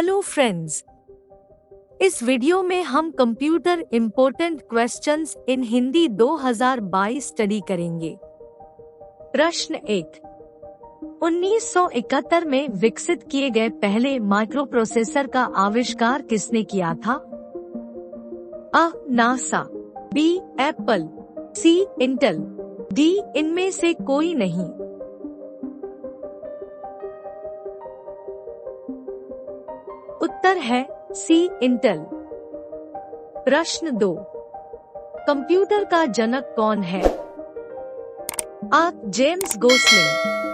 Hello friends, इस video में हम computer important questions in Hindi 2022 study करेंगे। प्रश्न 1। 1971 में विकसित किए गए पहले माइक्रोप्रोसेसर का आविष्कार किसने किया था? अ. NASA, B. Apple, C. Intel, D. इनमें से कोई नहीं। उत्तर है सी. इंटेल। प्रश्न 2। कंप्यूटर का जनक कौन है? आ. James Gosling,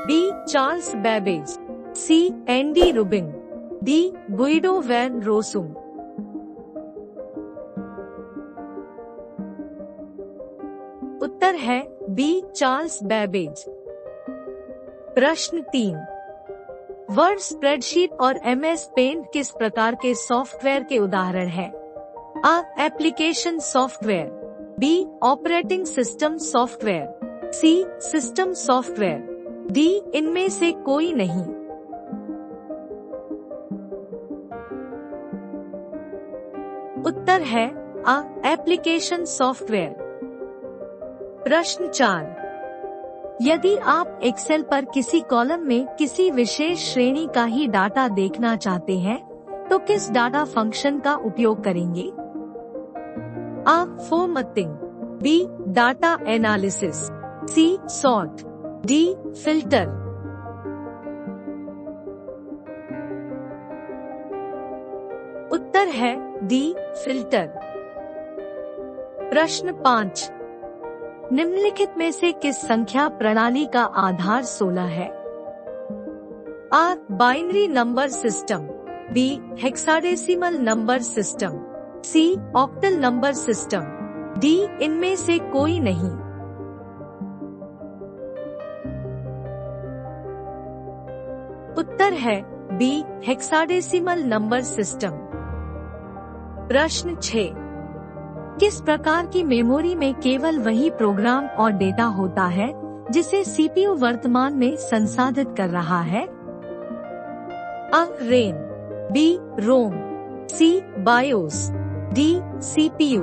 B. Charles Babbage, C. Andy Rubin, D. Guido van Rossum. उत्तर है बी. Charles Babbage. प्रश्न 3। वर्ड स्प्रेडशीट और MS पेंट किस प्रकार के सॉफ्टवेयर के उदाहरण हैं? आ. Application software, B. Operating system software, C. System software, D. इनमें से कोई नहीं। उत्तर है आ. Application software. प्रश्न 4। यदि आप एक्सेल पर किसी कॉलम में किसी विशेष श्रेणी का ही डाटा देखना चाहते हैं, तो किस डाटा फंक्शन का उपयोग करेंगे? आ. Formatting, B. Data analysis, C. Sort, D. Filter. उत्तर है डी. फिल्टर। प्रश्न 5। निम्नलिखित में से किस संख्या प्रणाली का आधार 16 है? आ. Binary number system, B. Hexadecimal number system, C. Octal number system, D. इनमें से कोई नहीं। उत्तर है बी. Hexadecimal number system. प्रश्न 6। किस प्रकार की मेमोरी में केवल वही प्रोग्राम और डेटा होता है जिसे CPU वर्तमान में संसाधित कर रहा है? आ. RAM, B. ROM, C. BIOS, D. CPU।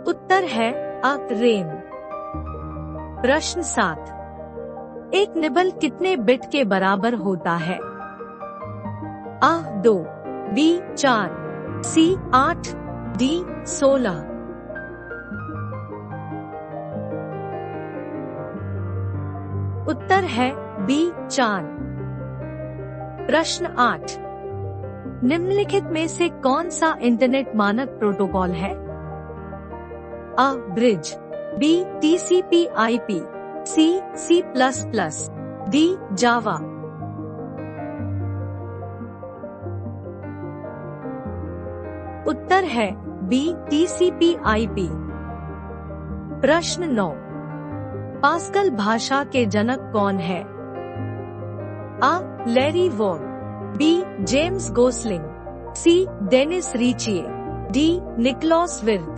उत्तर है आ. रैम। प्रश्न 7। एक निबल कितने बिट के बराबर होता है? आ. 2, बी. 4, सी. 8, डी. 16। उत्तर है बी. 4। प्रश्न 8। निम्नलिखित में से कौन सा इंटरनेट मानक प्रोटोकॉल है? आ. Bridge, B. TCP/IP, C. C++, D. Java. उत्तर है बी. TCP/IP। प्रश्न 9। पास्कल भाषा के जनक कौन है? आ. Larry Wall, B. James Gosling, C. Dennis Ritchie, D. Niklaus Wirth.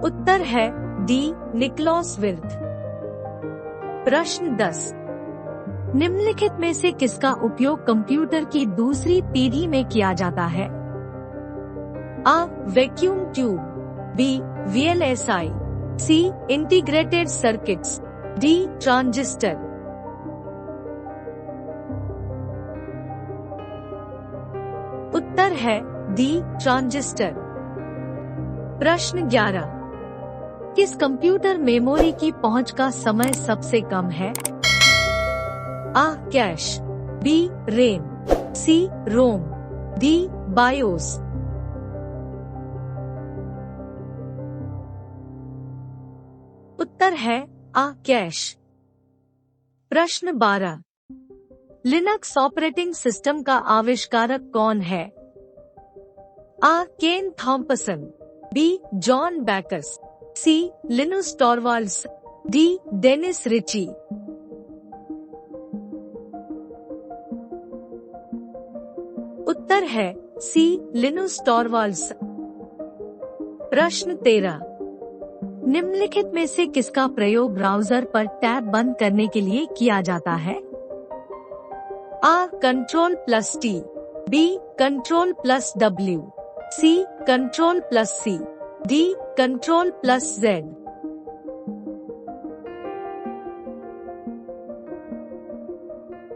उत्तर है डी. निकोलस विर्थ। प्रश्न 10। निम्नलिखित में से किसका उपयोग कंप्यूटर की दूसरी पीढ़ी में किया जाता है? आ. Vacuum tube, B. VLSI, C. Integrated circuits, D. Transistor. उत्तर है डी. ट्रांजिस्टर। प्रश्न 11। किस कंप्यूटर मेमोरी की पहुंच का समय सबसे कम है? आ. Cache, B. RAM, C. ROM, D. BIOS. उत्तर है आ. कैश। प्रश्न 12। लिनक्स ऑपरेटिंग सिस्टम का आविष्कारक कौन है? आ. Ken Thompson, B. John Backus, C. Linus Torvalds, D. Dennis Ritchie. उत्तर है सी. लिनुस टॉरवाल्ड्स। प्रश्न 13। निम्नलिखित में से किसका प्रयोग ब्राउजर पर टैब बंद करने के लिए किया जाता है? A. Ctrl+T, B. Ctrl+W, C. Ctrl+C, D. Ctrl+Z।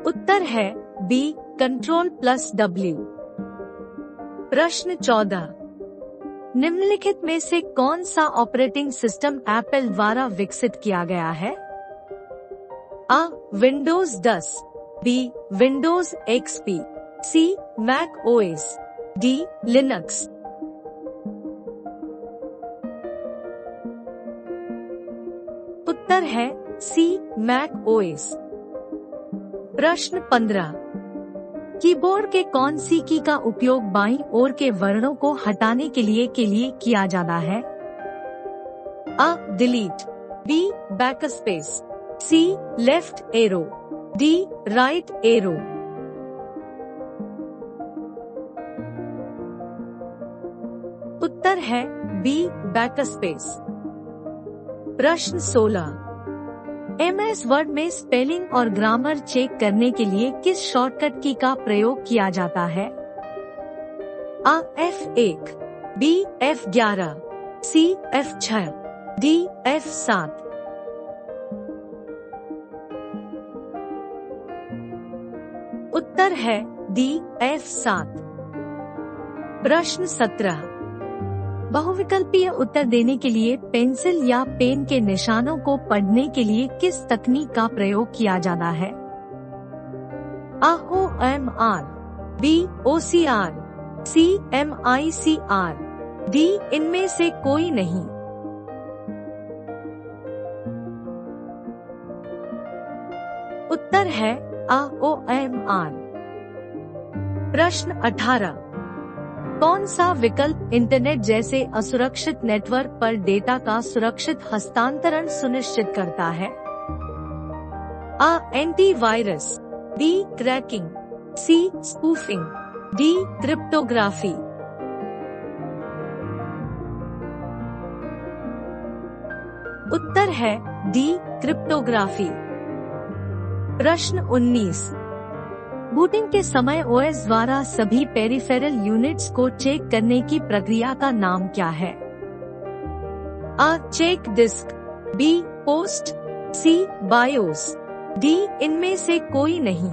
उत्तर है B. Ctrl+W। प्रश्न 14। निम्नलिखित में से कौन सा ऑपरेटिंग सिस्टम एप्पल द्वारा विकसित किया गया है? A. Windows 10, B. Windows XP, C. Mac OS, D. Linux. उत्तर है C. Mac OS। प्रश्न 15। कीबोर्ड के कौन सी की का उपयोग बाईं ओर के वर्णों को हटाने के लिए किया जाता है? A. Delete, B. Backspace, C. Left arrow, D. Right arrow. उत्तर है B. बैकस्पेस। प्रश्न 16। MS वर्ड में स्पेलिंग और ग्रामर चेक करने के लिए किस शॉर्टकट की का प्रयोग किया जाता है? A. F1, B. F11, C. F6, D. F7। उत्तर है D. F7। प्रश्न 17। बहुविकल्पीय उत्तर देने के लिए पेंसिल या पेन के निशानों को पढ़ने के लिए किस तकनीक का प्रयोग किया जाता है? A. OMR, B. OCR, C. MICR, D. इनमें से कोई नहीं। उत्तर है A. OMR। प्रश्न 18। कौन सा विकल्प इंटरनेट जैसे असुरक्षित नेटवर्क पर डेटा का सुरक्षित हस्तांतरण सुनिश्चित करता है? A. Antivirus, B. Cracking, C. Spoofing, D. Cryptography. उत्तर है D. क्रिप्टोग्राफी। प्रश्न 19। बूटिंग के ओएस द्वारा सभी पेरिफेरल यूनिट्स को चेक करने की प्रक्रिया का नाम क्या है? A. Check disk, B. Post, C. BIOS, D. इनमें से कोई नहीं।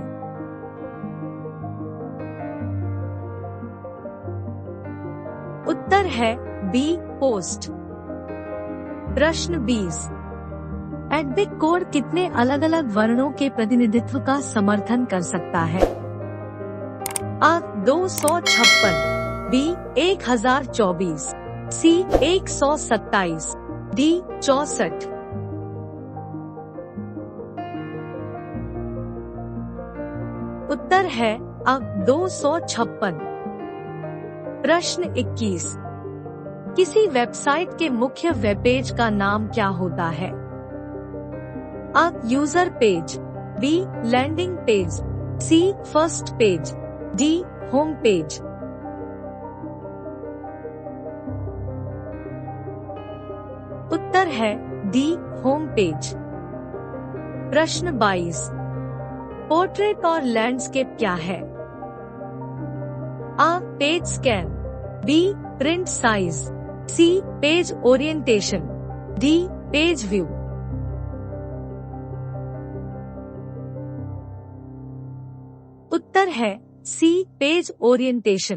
उत्तर है B. पोस्ट। प्रश्न 20। एडबिट कोड कितने अलग अलग वर्णों के प्रतिनिधित्व का समर्थन कर सकता है? A. 256, B. 1024, C. 127, D. 64। उत्तर है A. 256। प्रश्न 21। किसी वेबसाइट के मुख्य वेब पेज का नाम क्या होता है? A. User page, B. Landing page, C. First page, D. Home page. उत्तर है D. Home page. प्रश्न 22। पोर्ट्रेट और लैंडस्केप क्या है? A. Page scan, B. Print size, C. Page orientation, D. Page view. उत्तर है C. Page orientation.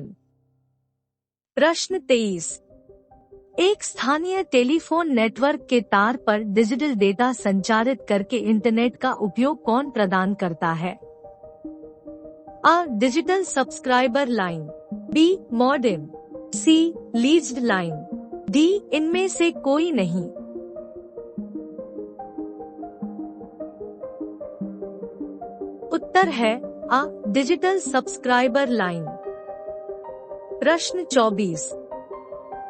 प्रश्न 23। एक स्थानीय टेलीफोन नेटवर्क के तार पर डिजिटल डेटा संचारित करके इंटरनेट का उपयोग कौन प्रदान करता है? A. Digital subscriber line, B. Modem, C. Leased line, D. इनमें से कोई नहीं। उत्तर है A. Digital subscriber line. प्रश्न 24।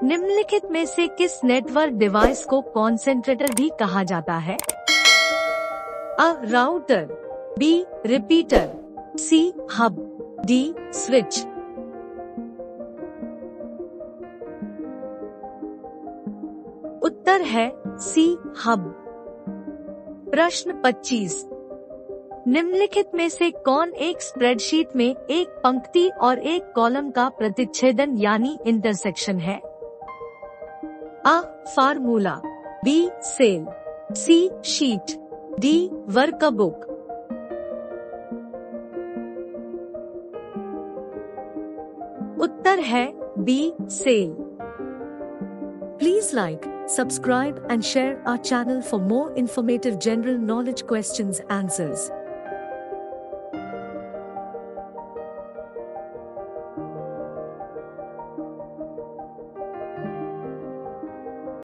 निम्नलिखित में से किस नेटवर्क डिवाइस को कॉन्सेंट्रेटर भी कहा जाता है? A. Router, B. Repeater, C. Hub, D. Switch. उत्तर है सी हब। प्रश्न 25। निम्नलिखित में से कौन एक स्प्रेडशीट में एक पंक्ति और एक कॉलम का प्रतिच्छेदन यानी इंटरसेक्शन है? अ formula, B cell, C sheet, D workbook. उत्तर है B cell. Please like, subscribe and share our channel for more informative general knowledge questions answers.